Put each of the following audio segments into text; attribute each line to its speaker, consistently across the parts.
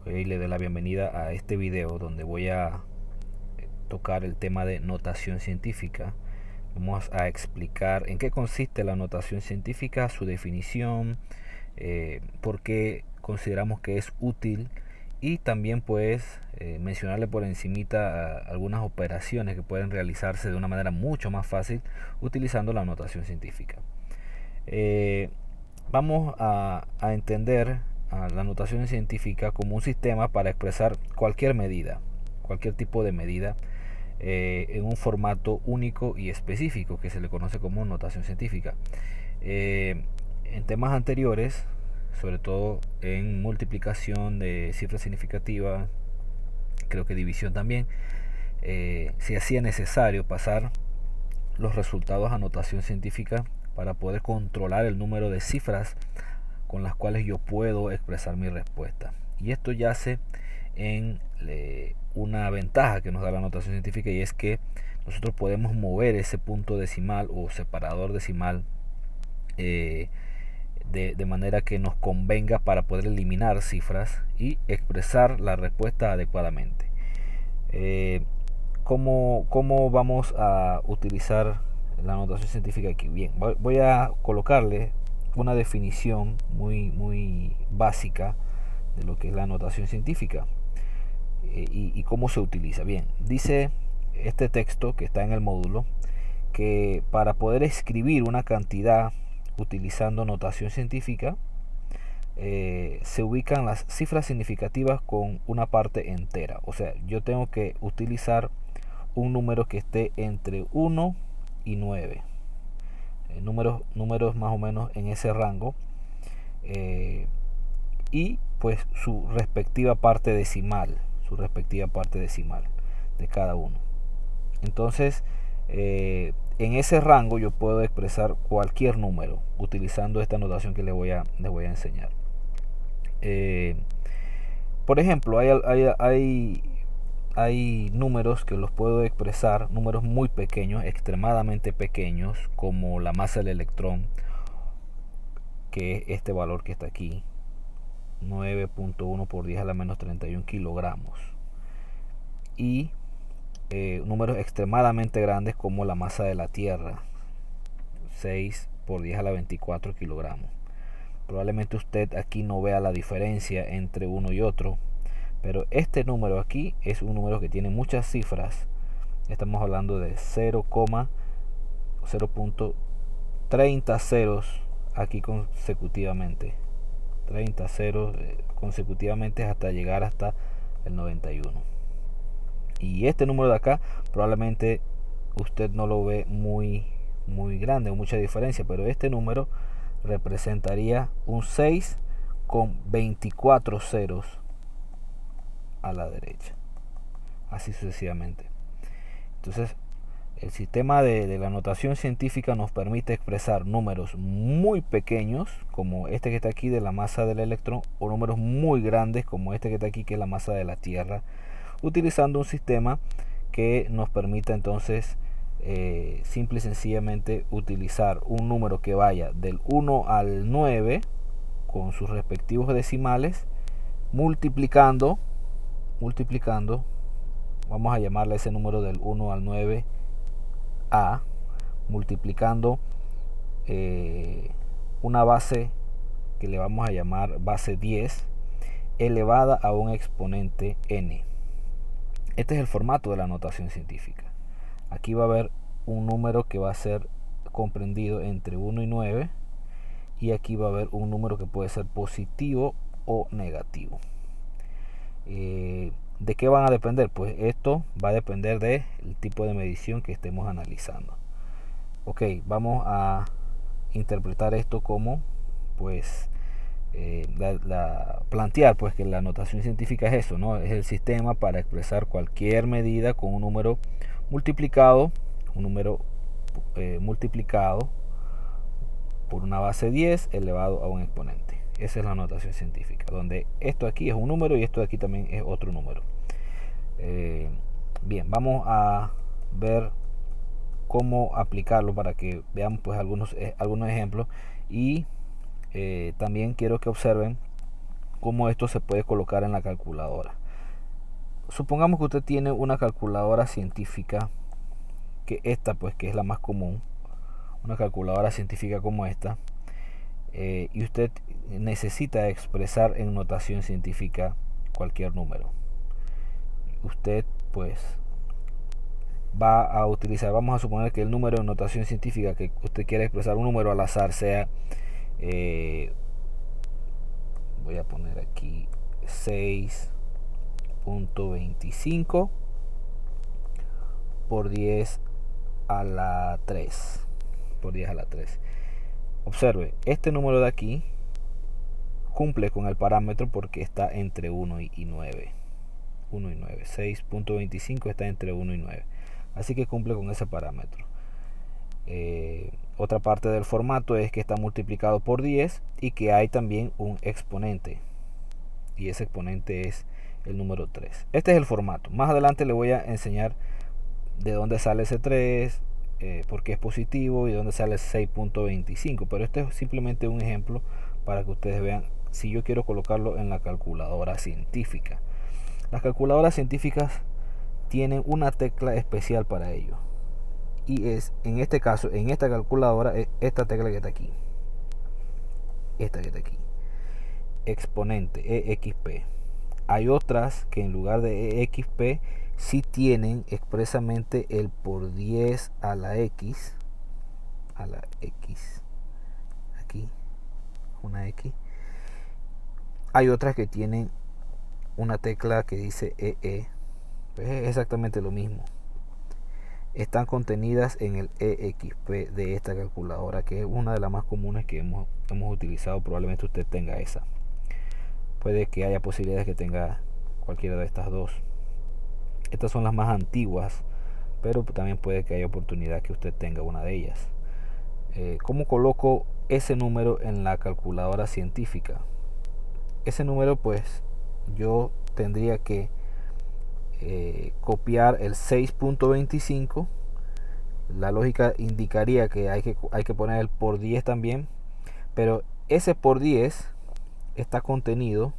Speaker 1: Hoy le doy la bienvenida a este video donde voy a tocar el tema de notación científica. Vamos a explicar en qué consiste la notación científica, su definición, por qué consideramos que es útil y también mencionarle por encimita algunas operaciones que pueden realizarse de una manera mucho más fácil utilizando la notación científica. Vamos a entender a la notación científica como un sistema para expresar cualquier medida, cualquier tipo de medida en un formato único y específico que se le conoce como notación científica. En temas anteriores, sobre todo en multiplicación de cifras significativas, creo que división también, se hacía necesario pasar los resultados a notación científica para poder controlar el número de cifras con las cuales yo puedo expresar mi respuesta. Y esto yace en una ventaja que nos da la notación científica, y es que nosotros podemos mover ese punto decimal o separador decimal de manera que nos convenga para poder eliminar cifras y expresar la respuesta adecuadamente. ¿Cómo vamos a utilizar la notación científica aquí? Bien, voy a colocarle una definición muy básica de lo que es la notación científica y cómo se utiliza. Bien, dice este texto que está en el módulo que para poder escribir una cantidad utilizando notación científica se ubican las cifras significativas con una parte entera. O sea, yo tengo que utilizar un número que esté entre 1 y 9. Números más o menos en ese rango. Y pues su respectiva parte decimal. Su respectiva parte decimal de cada uno. Entonces, en ese rango yo puedo expresar cualquier número utilizando esta notación que les voy a enseñar. Por ejemplo, hay números que los puedo expresar, números muy pequeños, extremadamente pequeños, como la masa del electrón, que es este valor que está aquí, 9.1 por 10 a la menos 31 kilogramos. Y números extremadamente grandes como la masa de la Tierra, 6 por 10 a la 24 kilogramos. Probablemente usted aquí no vea la diferencia entre uno y otro, pero este número aquí es un número que tiene muchas cifras. Estamos hablando de 0,30 ceros aquí consecutivamente, 30 ceros consecutivamente hasta llegar hasta el 91. Y este número de acá probablemente usted no lo ve muy grande o mucha diferencia, pero este número representaría un 6 con 24 ceros a la derecha, así sucesivamente. Entonces el sistema de la notación científica nos permite expresar números muy pequeños como este que está aquí de la masa del electrón, o números muy grandes como este que está aquí que es la masa de la Tierra, utilizando un sistema que nos permita entonces simple y sencillamente utilizar un número que vaya del 1 al 9 con sus respectivos decimales, multiplicando, vamos a llamarle ese número del 1 al 9 A, multiplicando una base que le vamos a llamar base 10 elevada a un exponente n. Este es el formato de la notación científica. Aquí va a haber un número que va a ser comprendido entre 1 y 9, y aquí va a haber un número que puede ser positivo o negativo. ¿De qué van a depender? Pues esto va a depender del tipo de medición que estemos analizando. Ok, vamos a interpretar esto como plantear pues que la notación científica es eso, ¿no? Es el sistema para expresar cualquier medida con un número multiplicado por una base 10 elevado a un exponente. Esa es la notación científica, donde esto aquí es un número y esto de aquí también es otro número. Bien, vamos a ver cómo aplicarlo para que veamos pues algunos ejemplos, y también quiero que observen cómo esto se puede colocar en la calculadora. Supongamos que usted tiene una calculadora científica, que esta pues que es la más común, una calculadora científica como esta, y usted necesita expresar en notación científica cualquier número. Usted pues va a utilizar, vamos a suponer que el número de notación científica que usted quiere expresar, un número al azar, sea voy a poner aquí 6.25 por 10 a la 3 por 10 a la 3. Observe, este número de aquí cumple con el parámetro porque está entre 1 y 9. 1 y 9. 6.25 está entre 1 y 9. Así que cumple con ese parámetro. Otra parte del formato es que está multiplicado por 10 y que hay también un exponente. Y ese exponente es el número 3. Este es el formato. Más adelante le voy a enseñar de dónde sale ese 3, por qué es positivo y de dónde sale 6.25. Pero este es simplemente un ejemplo para que ustedes vean si yo quiero colocarlo en la calculadora científica. Las calculadoras científicas tienen una tecla especial para ello. Y es, en este caso, en esta calculadora, es esta tecla que está aquí. Esta que está aquí. Exponente, EXP. Hay otras que en lugar de EXP sí tienen expresamente el por 10 a la X. A la X. Aquí. Una X. Hay otras que tienen una tecla que dice EE. Pues es exactamente lo mismo. Están contenidas en el EXP de esta calculadora, que es una de las más comunes que hemos utilizado. Probablemente usted tenga esa. Puede que haya posibilidades que tenga cualquiera de estas dos. Estas son las más antiguas, pero también puede que haya oportunidad que usted tenga una de ellas. ¿Cómo coloco ese número en la calculadora científica? Ese número pues yo tendría que copiar el 6.25. La lógica indicaría que hay que poner el por 10 también, pero ese por 10 está contenido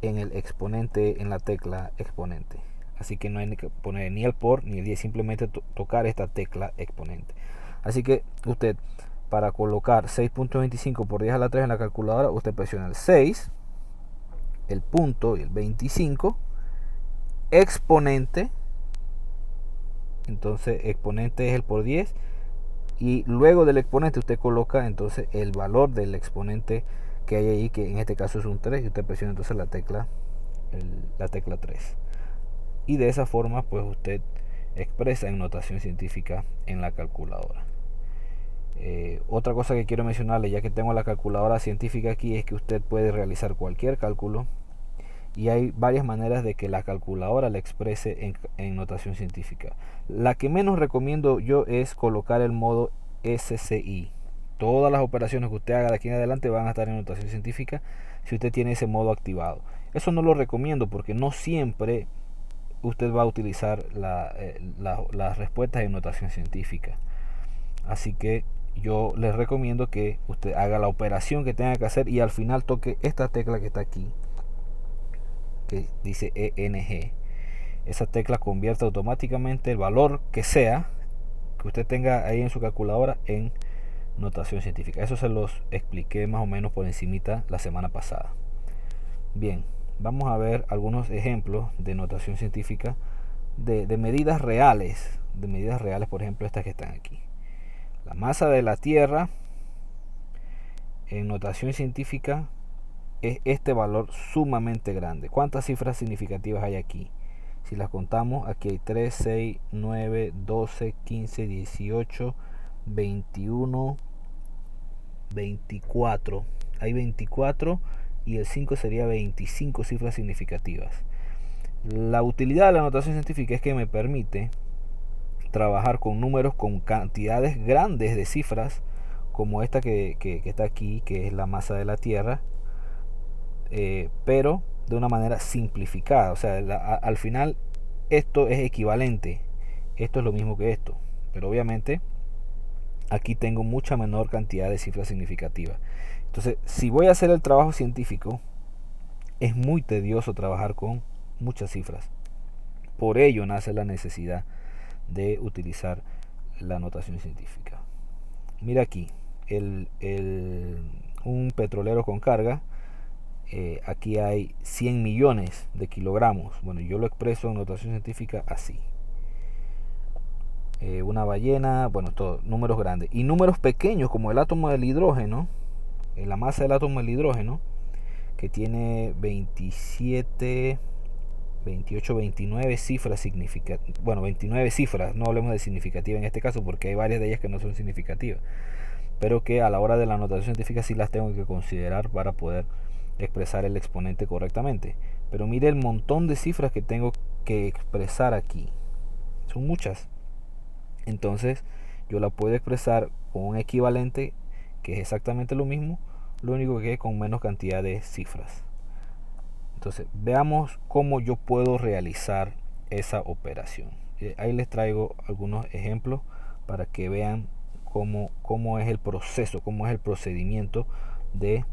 Speaker 1: en el exponente, en la tecla exponente. Así que no hay que poner ni el por ni el 10, simplemente tocar esta tecla exponente. Así que usted, para colocar 6.25 por 10 a la 3 en la calculadora, usted presiona el 6, el punto y el 25, exponente. Entonces exponente es el por 10, y luego del exponente usted coloca entonces el valor del exponente que hay ahí, que en este caso es un 3, y usted presiona entonces la tecla 3, y de esa forma pues usted expresa en notación científica en la calculadora. Otra cosa que quiero mencionarle, ya que tengo la calculadora científica aquí, es que usted puede realizar cualquier cálculo, y hay varias maneras de que la calculadora le exprese en notación científica. La que menos recomiendo yo es colocar el modo SCI. Todas las operaciones que usted haga de aquí en adelante van a estar en notación científica si usted tiene ese modo activado. Eso no lo recomiendo porque no siempre usted va a utilizar las respuestas en notación científica. Así que yo les recomiendo que usted haga la operación que tenga que hacer y al final toque esta tecla que está aquí, que dice ENG. Esa tecla convierte automáticamente el valor que sea que usted tenga ahí en su calculadora en notación científica. Eso se los expliqué más o menos por encimita la semana pasada. Bien, vamos a ver algunos ejemplos de notación científica de medidas reales. De medidas reales, por ejemplo, estas que están aquí. La masa de la Tierra en notación científica es este valor sumamente grande. ¿Cuántas cifras significativas hay aquí? Si las contamos, aquí hay 3, 6, 9, 12, 15, 18, 21, 24. Hay 24 y el 5 sería 25 cifras significativas. La utilidad de la notación científica es que me permite trabajar con números con cantidades grandes de cifras, como esta que está aquí, que es la masa de la Tierra, pero de una manera simplificada. O sea, al final esto es equivalente, esto es lo mismo que esto, pero obviamente aquí tengo mucha menor cantidad de cifras significativas. Entonces, si voy a hacer el trabajo científico, es muy tedioso trabajar con muchas cifras. Por ello nace la necesidad de utilizar la notación científica. Mira aquí, un petrolero con carga, aquí hay 100 millones de kilogramos. Bueno, yo lo expreso en notación científica así. Una ballena, bueno, todo, números grandes. Y números pequeños como el átomo del hidrógeno, la masa del átomo del hidrógeno, que tiene 27, 28, 29 cifras significativas. Bueno, 29 cifras, no hablemos de significativa en este caso porque hay varias de ellas que no son significativas, pero que a la hora de la notación científica sí las tengo que considerar para poder expresar el exponente correctamente. Pero mire el montón de cifras que tengo que expresar aquí. Son muchas. Entonces yo la puedo expresar con un equivalente que es exactamente lo mismo, lo único que es con menos cantidad de cifras. Entonces veamos cómo yo puedo realizar esa operación. Ahí les traigo algunos ejemplos para que vean cómo es el proceso, cómo es el procedimiento de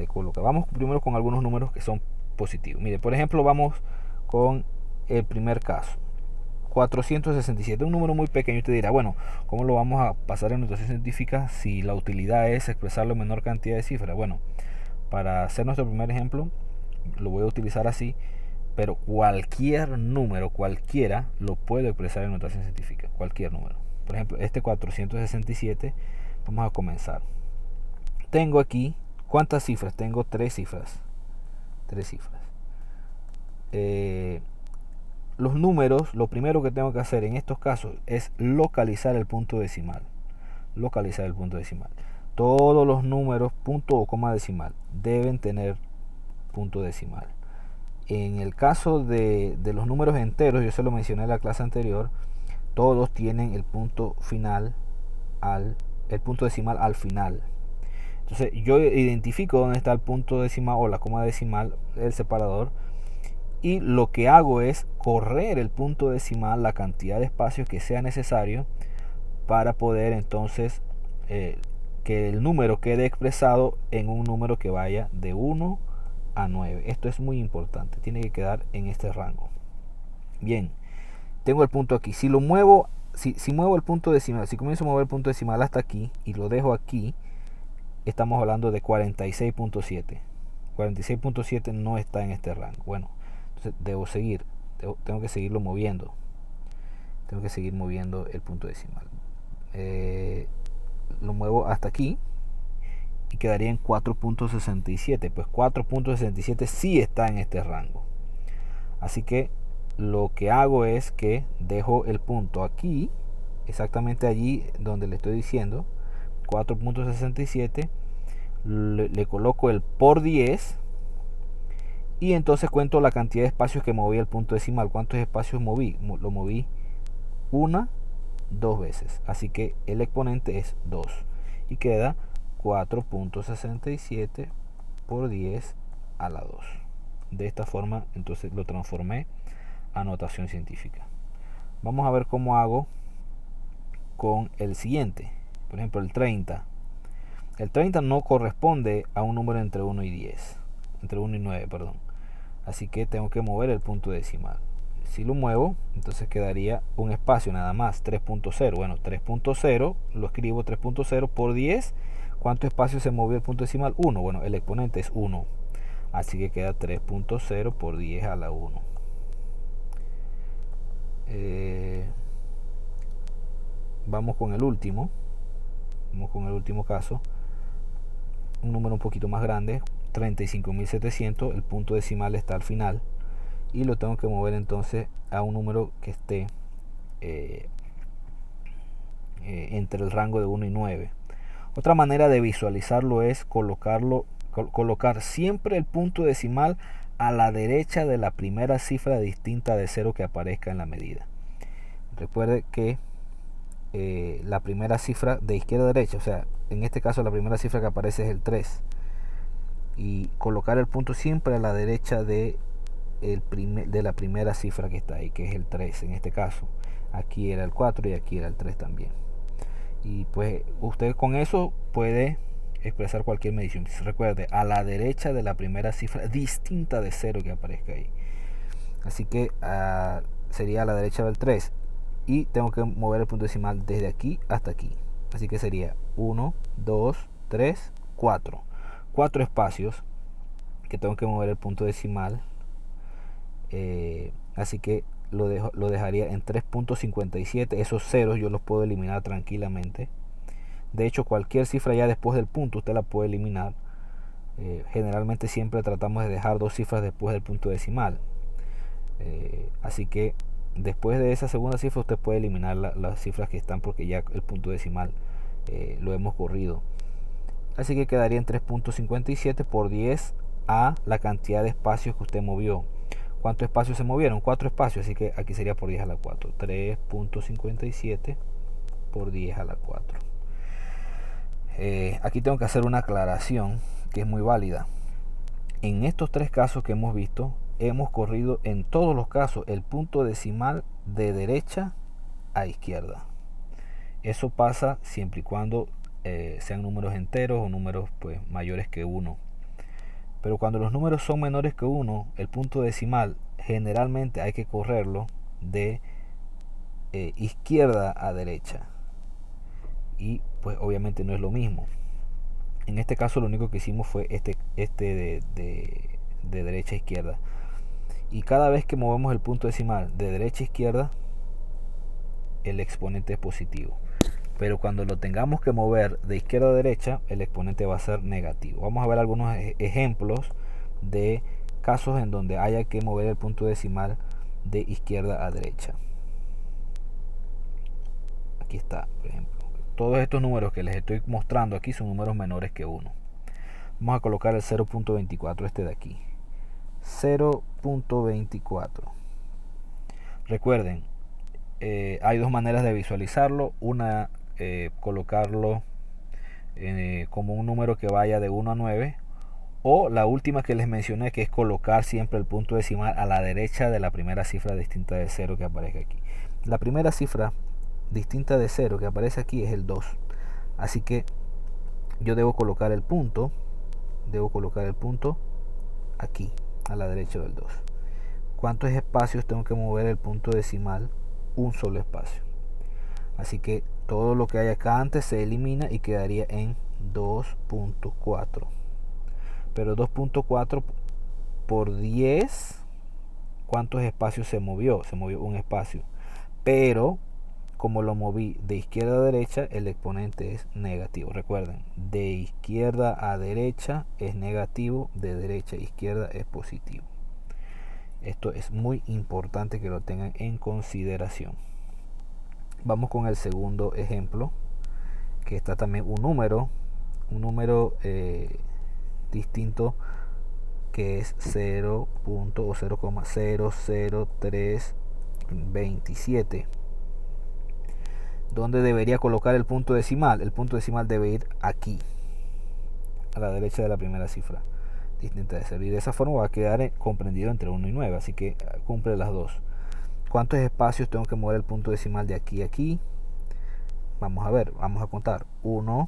Speaker 1: colocar. Vamos primero con algunos números que son positivos. Mire, por ejemplo, vamos con el primer caso. 467, un número muy pequeño. Usted dirá, bueno, ¿cómo lo vamos a pasar en notación científica si la utilidad es expresarlo en menor cantidad de cifras? Bueno, para hacer nuestro primer ejemplo, lo voy a utilizar así, pero cualquier número, cualquiera, lo puedo expresar en notación científica, cualquier número. Por ejemplo, este 467, vamos a comenzar. Tengo aquí, ¿cuántas cifras? Tengo 3 cifras. 3 cifras. Los números, lo primero que tengo que hacer en estos casos es localizar el punto decimal. Localizar el punto decimal. Todos los números, punto o coma decimal, deben tener punto decimal. En el caso de los números enteros, yo se lo mencioné en la clase anterior, todos tienen el punto final el punto decimal al final. Entonces yo identifico dónde está el punto decimal o la coma decimal, el separador, y lo que hago es correr el punto decimal la cantidad de espacios que sea necesario para poder entonces que el número quede expresado en un número que vaya de 1 a 9. Esto es muy importante, tiene que quedar en este rango. Bien, tengo el punto aquí. Si lo muevo, si muevo el punto decimal, si comienzo a mover el punto decimal hasta aquí y lo dejo aquí, estamos hablando de 46.7. 46.7 no está en este rango. Bueno, entonces tengo que seguirlo moviendo. Tengo que seguir moviendo el punto decimal. Lo muevo hasta aquí y quedaría en 4.67. Pues 4.67 sí está en este rango. Así que lo que hago es que dejo el punto aquí, exactamente allí donde le estoy diciendo, 4.67, le coloco el por 10 y entonces cuento la cantidad de espacios que moví el punto decimal. ¿Cuántos espacios moví? Lo moví 2 veces, así que el exponente es 2 y queda 4.67 por 10 a la 2. De esta forma entonces lo transformé a notación científica. Vamos a ver cómo hago con el siguiente. Por ejemplo, el 30. El 30 no corresponde a un número entre 1 y 10. Entre 1 y 9, perdón. Así que tengo que mover el punto decimal. Si lo muevo, entonces quedaría un espacio nada más, 3.0. Bueno, 3.0, lo escribo 3.0 por 10. ¿Cuánto espacio se movió el punto decimal? 1. Bueno, el exponente es 1. Así que queda 3.0 por 10 a la 1. Vamos con el último. Vamos con el último caso. Un número un poquito más grande, 35.700. El punto decimal está al final. Y lo tengo que mover entonces a un número que esté entre el rango de 1 y 9. Otra manera de visualizarlo es colocar siempre el punto decimal a la derecha de la primera cifra distinta de 0 que aparezca en la medida. Recuerde que la primera cifra de izquierda a derecha, o sea, en este caso la primera cifra que aparece es el 3. Y colocar el punto siempre a la derecha de la primera cifra que está ahí, que es el 3 en este caso. Aquí era el 4 y aquí era el 3 también. Y pues usted con eso puede expresar cualquier medición. Recuerde, a la derecha de la primera cifra distinta de 0 que aparezca ahí. Así que sería a la derecha del 3. Y tengo que mover el punto decimal desde aquí hasta aquí. Así que sería 1, 2, 3, 4. 4 espacios que tengo que mover el punto decimal. Así que lo dejaría en 3.57. Esos ceros yo los puedo eliminar tranquilamente. De hecho, cualquier cifra ya después del punto usted la puede eliminar. Generalmente siempre tratamos de dejar 2 cifras después del punto decimal. Así que después de esa segunda cifra usted puede eliminar las cifras que están, porque ya el punto decimal lo hemos corrido. Así que quedaría en 3.57 por 10 a la cantidad de espacios que usted movió. ¿Cuántos espacios se movieron? 4 espacios, así que aquí sería por 10 a la 4. 3.57 por 10 a la 4. Aquí tengo que hacer una aclaración que es muy válida. En estos 3 casos que hemos visto, hemos corrido en todos los casos el punto decimal de derecha a izquierda. Eso pasa siempre y cuando sean números enteros o números pues mayores que 1. Pero cuando los números son menores que 1, el punto decimal generalmente hay que correrlo de izquierda a derecha. Y pues obviamente no es lo mismo. En este caso lo único que hicimos fue este de derecha a izquierda. Y cada vez que movemos el punto decimal de derecha a izquierda, el exponente es positivo. Pero cuando lo tengamos que mover de izquierda a derecha, el exponente va a ser negativo. Vamos a ver algunos ejemplos de casos en donde haya que mover el punto decimal de izquierda a derecha. Aquí está, por ejemplo. Todos estos números que les estoy mostrando aquí son números menores que 1. Vamos a colocar el 0.24, este de aquí. 0.24. Recuerden, hay 2 maneras de visualizarlo. Una, colocarlo como un número que vaya de 1 a 9. O la última que les mencioné, que es colocar siempre el punto decimal a la derecha de la primera cifra distinta de 0 que aparece aquí. La primera cifra distinta de 0 que aparece aquí es el 2. Así que yo debo colocar el punto aquí a la derecha del 2. ¿Cuántos espacios tengo que mover el punto decimal? Un solo espacio. Así que todo lo que hay acá antes se elimina y quedaría en 2.4. Pero 2.4 por 10, ¿cuántos espacios se movió? Se movió un espacio. Pero como lo moví de izquierda a derecha, el exponente es negativo. Recuerden, de izquierda a derecha es negativo, de derecha a izquierda es positivo. Esto es muy importante que lo tengan en consideración. Vamos con el segundo ejemplo, que está también un número distinto, que es 0.00327. ¿Dónde debería colocar el punto decimal? El punto decimal debe ir aquí, a la derecha de la primera cifra distinta de 0. Y de esa forma va a quedar comprendido entre 1 y 9. Así que cumple las dos. ¿Cuántos espacios tengo que mover el punto decimal de aquí a aquí? Vamos a ver, vamos a contar. 1,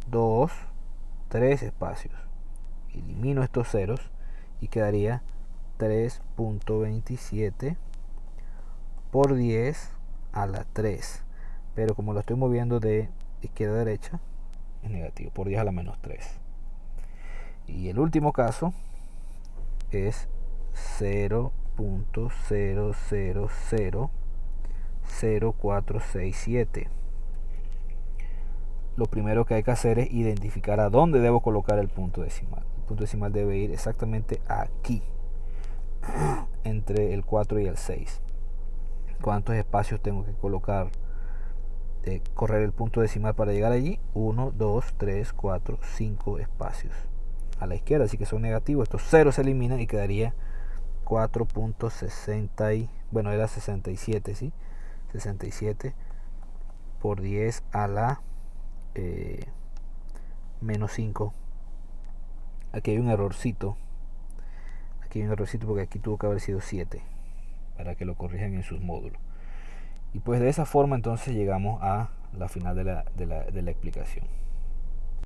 Speaker 1: 2, 3 espacios. Elimino estos ceros y quedaría 3.27 por 10 a la 3. Pero como lo estoy moviendo de izquierda a derecha, es negativo, por 10 a la menos 3. Y el último caso es 0.0000467. Lo primero que hay que hacer es identificar a dónde debo colocar el punto decimal. El punto decimal debe ir exactamente aquí, entre el 4 y el 6. ¿Cuántos espacios tengo que colocar? Correr el punto decimal para llegar allí. 1, 2, 3, 4, 5 espacios a la izquierda, así que son negativos. Estos ceros se eliminan y quedaría 4.60 bueno, era 67, ¿sí? 67 por 10 a la menos 5. Aquí hay un errorcito porque aquí tuvo que haber sido 7, para que lo corrijan en sus módulos. Y pues de esa forma entonces llegamos a la final de la explicación.